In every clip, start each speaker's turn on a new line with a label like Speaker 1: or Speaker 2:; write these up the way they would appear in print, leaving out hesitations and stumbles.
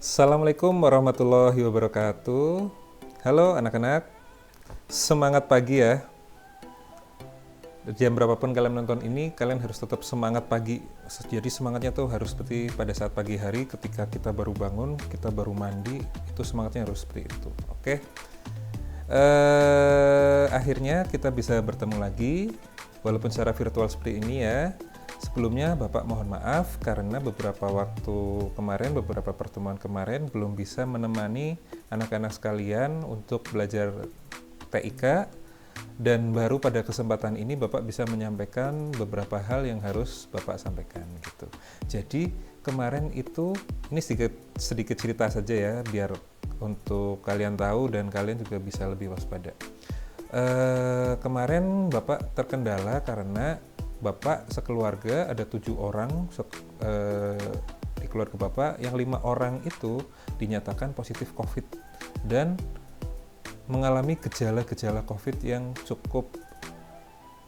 Speaker 1: Assalamualaikum warahmatullahi wabarakatuh. Halo anak-anak, semangat pagi ya. Jam berapapun kalian nonton ini, kalian harus tetap semangat pagi. Jadi semangatnya tuh harus seperti pada saat pagi hari ketika kita baru bangun, kita baru mandi, itu semangatnya harus seperti itu. Oke. Akhirnya kita bisa bertemu lagi, walaupun secara virtual seperti ini ya. Sebelumnya Bapak mohon maaf karena beberapa waktu kemarin, beberapa pertemuan kemarin belum bisa menemani anak-anak sekalian untuk belajar TIK, dan baru pada kesempatan ini Bapak bisa menyampaikan beberapa hal yang harus Bapak sampaikan gitu. Jadi kemarin itu, ini sedikit cerita saja ya, biar untuk kalian tahu dan kalian juga bisa lebih waspada. Kemarin Bapak terkendala karena Bapak sekeluarga ada 7 orang di keluarga Bapak, yang 5 orang itu dinyatakan positif COVID dan mengalami gejala-gejala COVID yang cukup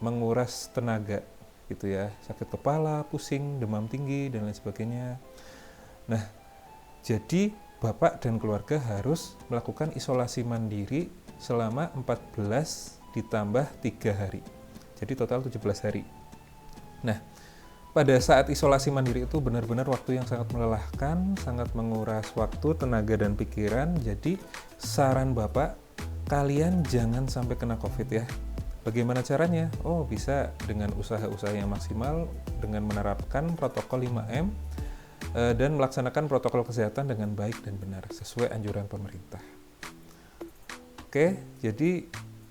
Speaker 1: menguras tenaga gitu ya, sakit kepala, pusing, demam tinggi dan lain sebagainya. Nah, jadi Bapak dan keluarga harus melakukan isolasi mandiri selama 14 ditambah 3 hari. Jadi total 17 hari. Nah, pada saat isolasi mandiri itu benar-benar waktu yang sangat melelahkan, sangat menguras waktu, tenaga, dan pikiran. Jadi, saran Bapak, kalian jangan sampai kena COVID ya. Bagaimana caranya? Oh, bisa dengan usaha-usaha yang maksimal, dengan menerapkan protokol 5M, dan melaksanakan protokol kesehatan dengan baik dan benar, sesuai anjuran pemerintah. Oke, jadi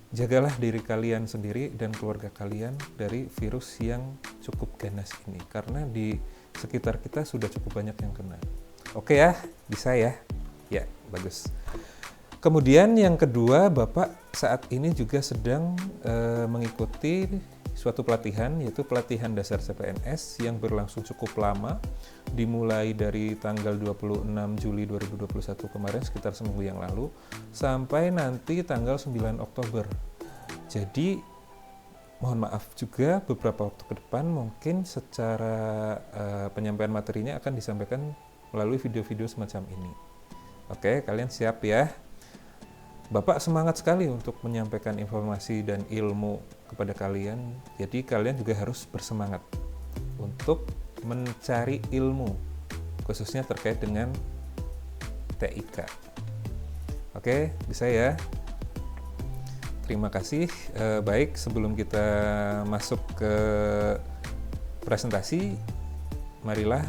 Speaker 1: jagalah diri kalian sendiri dan keluarga kalian dari virus yang cukup ganas ini, karena di sekitar kita sudah cukup banyak yang kena. Oke ya, bisa ya? Ya, bagus. Kemudian yang kedua, Bapak saat ini juga sedang mengikuti suatu pelatihan, yaitu pelatihan dasar CPNS yang berlangsung cukup lama, dimulai dari tanggal 26 Juli 2021 kemarin, sekitar seminggu yang lalu, sampai nanti tanggal 9 Oktober. Jadi mohon maaf juga beberapa waktu ke depan mungkin secara penyampaian materinya akan disampaikan melalui video-video semacam ini. Oke, kalian siap ya? Bapak semangat sekali untuk menyampaikan informasi dan ilmu kepada kalian. Jadi kalian juga harus bersemangat untuk mencari ilmu, khususnya terkait dengan TIK. Oke, bisa ya? Terima kasih. Baik, sebelum kita masuk ke presentasi, marilah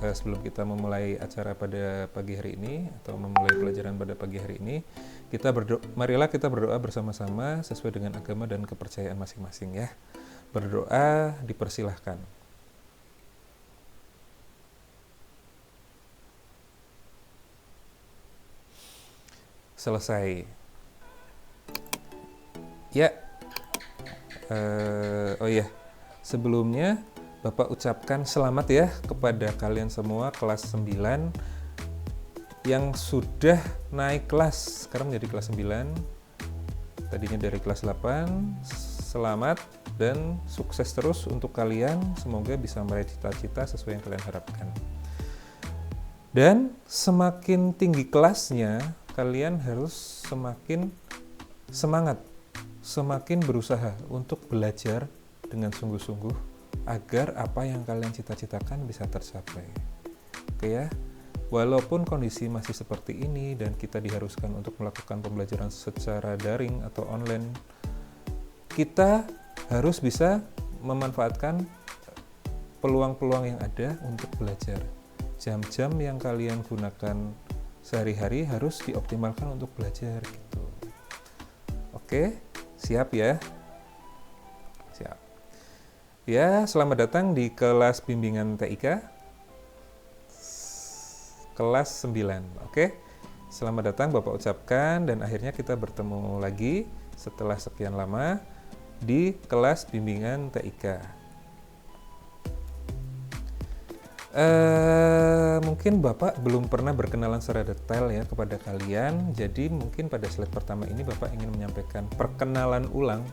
Speaker 1: sebelum kita memulai acara pada pagi hari ini atau memulai pelajaran pada pagi hari ini, marilah kita berdoa bersama-sama sesuai dengan agama dan kepercayaan masing-masing ya. Berdoa dipersilahkan. Selesai. Ya. Oh iya. Sebelumnya Bapak ucapkan selamat ya kepada kalian semua kelas 9 yang sudah naik kelas, sekarang menjadi kelas 9, tadinya dari kelas 8. Selamat dan sukses terus untuk kalian, semoga bisa meraih cita-cita sesuai yang kalian harapkan. Dan semakin tinggi kelasnya, kalian harus semakin semangat, semakin berusaha untuk belajar dengan sungguh-sungguh agar apa yang kalian cita-citakan bisa tercapai. Oke ya? Walaupun kondisi masih seperti ini dan kita diharuskan untuk melakukan pembelajaran secara daring atau online, kita harus bisa memanfaatkan peluang-peluang yang ada untuk belajar. Jam-jam yang kalian gunakan sehari-hari harus dioptimalkan untuk belajar gitu. Oke, siap ya? Siap. Ya, selamat datang di kelas bimbingan TIK. Kelas 9, oke? Selamat datang Bapak ucapkan, dan akhirnya kita bertemu lagi setelah sekian lama di kelas bimbingan TIK. Mungkin Bapak belum pernah berkenalan secara detail ya kepada kalian, jadi mungkin pada slide pertama ini Bapak ingin menyampaikan perkenalan ulang,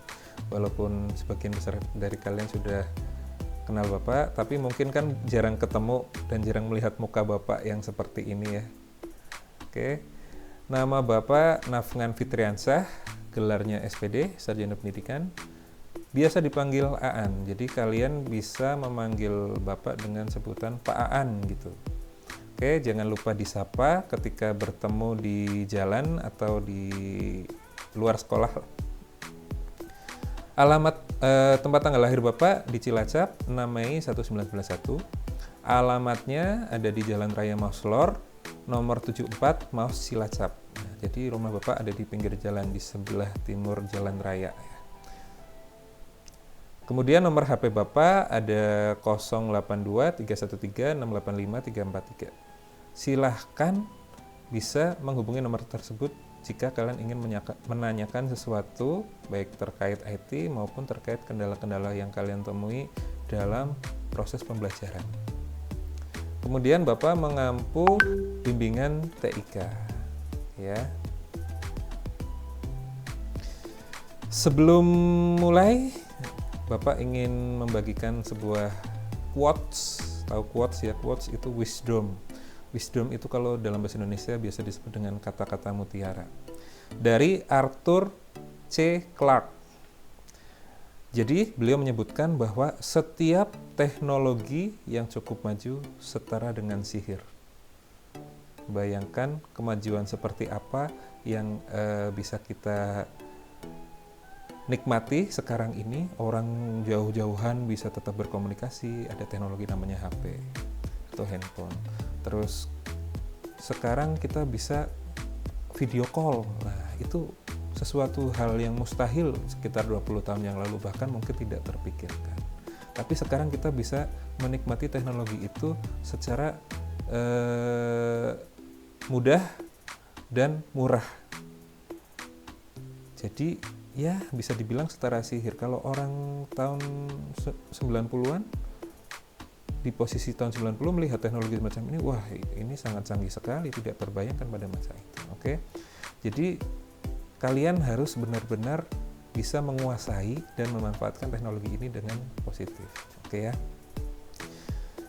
Speaker 1: walaupun sebagian besar dari kalian sudah kenal Bapak, tapi mungkin kan jarang ketemu dan jarang melihat muka Bapak yang seperti ini ya. Oke. Nama Bapak Nafngan Fitriansah, gelarnya SPD, Sarjana Pendidikan. Biasa dipanggil Aan, jadi kalian bisa memanggil Bapak dengan sebutan Pak Aan gitu. Oke, jangan lupa disapa ketika bertemu di jalan atau di luar sekolah. Alamat tempat tanggal lahir Bapak di Cilacap, 6 Mei 1991. Alamatnya ada di Jalan Raya Mauslor, nomor 74 Maus Cilacap. Nah, jadi rumah Bapak ada di pinggir jalan di sebelah timur Jalan Raya. Kemudian nomor HP Bapak ada 082 313 685 343. Silahkan bisa menghubungi nomor tersebut jika kalian ingin menanyakan sesuatu baik terkait IT maupun terkait kendala-kendala yang kalian temui dalam proses pembelajaran. Kemudian Bapak mengampu bimbingan TIK, ya. Sebelum mulai, Bapak ingin membagikan sebuah quotes. Tahu quotes ya? Quotes itu wisdom. Wisdom itu kalau dalam bahasa Indonesia biasa disebut dengan kata-kata mutiara. Dari Arthur C. Clarke. Jadi beliau menyebutkan bahwa setiap teknologi yang cukup maju setara dengan sihir. Bayangkan kemajuan seperti apa yang bisa kita nikmati sekarang ini. Orang jauh-jauhan bisa tetap berkomunikasi, ada teknologi namanya HP atau handphone. Terus sekarang kita bisa video call. Nah, itu sesuatu hal yang mustahil sekitar 20 tahun yang lalu, bahkan mungkin tidak terpikirkan. Tapi sekarang kita bisa menikmati teknologi itu secara mudah dan murah. Jadi ya bisa dibilang setara sihir. Kalau orang tahun 90-an di posisi tahun 90 melihat teknologi semacam ini, wah ini sangat canggih sekali, tidak terbayangkan pada masa itu. Oke. Jadi kalian harus benar-benar bisa menguasai dan memanfaatkan teknologi ini dengan positif. Oke ya.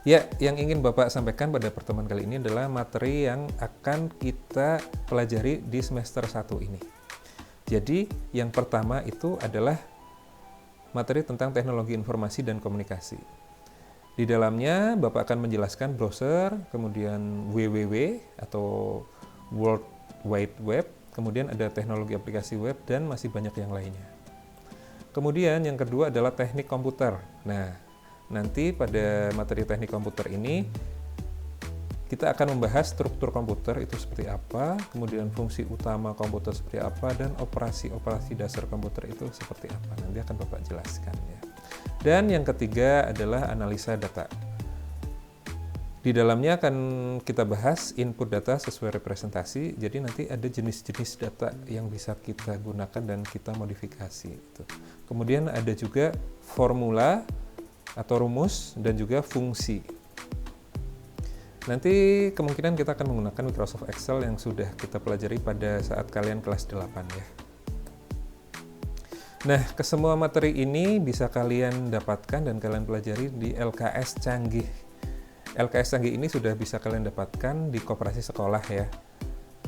Speaker 1: Ya, yang ingin Bapak sampaikan pada pertemuan kali ini adalah materi yang akan kita pelajari di semester 1 ini. Jadi, yang pertama itu adalah materi tentang teknologi informasi dan komunikasi. Di dalamnya, Bapak akan menjelaskan browser, kemudian www atau World Wide Web, kemudian ada teknologi aplikasi web, dan masih banyak yang lainnya. Kemudian, yang kedua adalah teknik komputer. Nah, nanti pada materi teknik komputer ini, kita akan membahas struktur komputer itu seperti apa, kemudian fungsi utama komputer seperti apa, dan operasi-operasi dasar komputer itu seperti apa. Nanti akan Bapak jelaskan ya. Dan yang ketiga adalah analisa data. Di dalamnya akan kita bahas input data sesuai representasi. Jadi nanti ada jenis-jenis data yang bisa kita gunakan dan kita modifikasi. Kemudian ada juga formula atau rumus dan juga fungsi. Nanti kemungkinan kita akan menggunakan Microsoft Excel yang sudah kita pelajari pada saat kalian kelas 8 ya. Nah, kesemua materi ini bisa kalian dapatkan dan kalian pelajari di LKS Canggih. LKS Canggih ini sudah bisa kalian dapatkan di koperasi sekolah ya.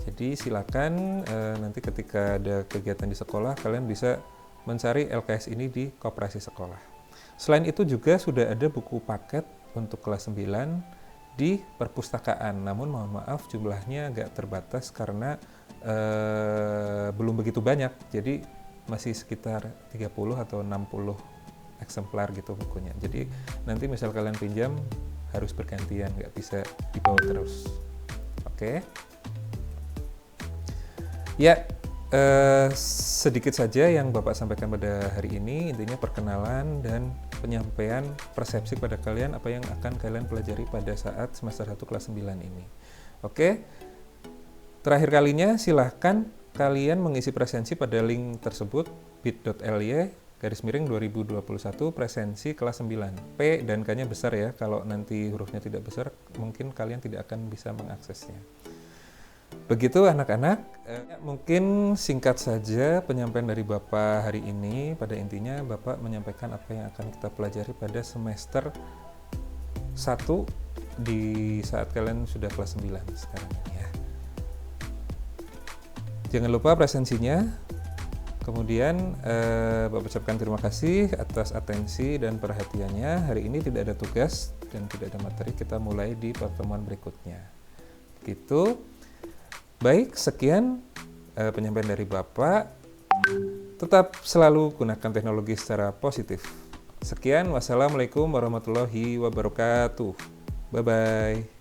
Speaker 1: Jadi silakan nanti ketika ada kegiatan di sekolah kalian bisa mencari LKS ini di koperasi sekolah. Selain itu juga sudah ada buku paket untuk kelas 9 di perpustakaan. Namun mohon maaf jumlahnya agak terbatas karena belum begitu banyak. Jadi masih sekitar 30 atau 60 eksemplar gitu bukunya. Jadi nanti misal kalian pinjam harus bergantian, nggak bisa dibawa terus. Oke. Ya, sedikit saja yang Bapak sampaikan pada hari ini, intinya perkenalan dan penyampaian persepsi pada kalian apa yang akan kalian pelajari pada saat semester 1 kelas 9 ini. Oke. Terakhir kalinya silahkan kalian mengisi presensi pada link tersebut bit.ly/2021 presensi kelas 9. P dan K-nya besar ya, kalau nanti hurufnya tidak besar mungkin kalian tidak akan bisa mengaksesnya. Begitu anak-anak, mungkin singkat saja penyampaian dari Bapak hari ini. Pada intinya Bapak menyampaikan apa yang akan kita pelajari pada semester 1 di saat kalian sudah kelas 9 sekarang ini ya. Jangan lupa presensinya. Kemudian Bapak ucapkan terima kasih atas atensi dan perhatiannya. Hari ini tidak ada tugas dan tidak ada materi, kita mulai di pertemuan berikutnya. Gitu. Baik, sekian penyampaian dari Bapak. Tetap selalu gunakan teknologi secara positif. Sekian, wassalamualaikum warahmatullahi wabarakatuh. Bye-bye.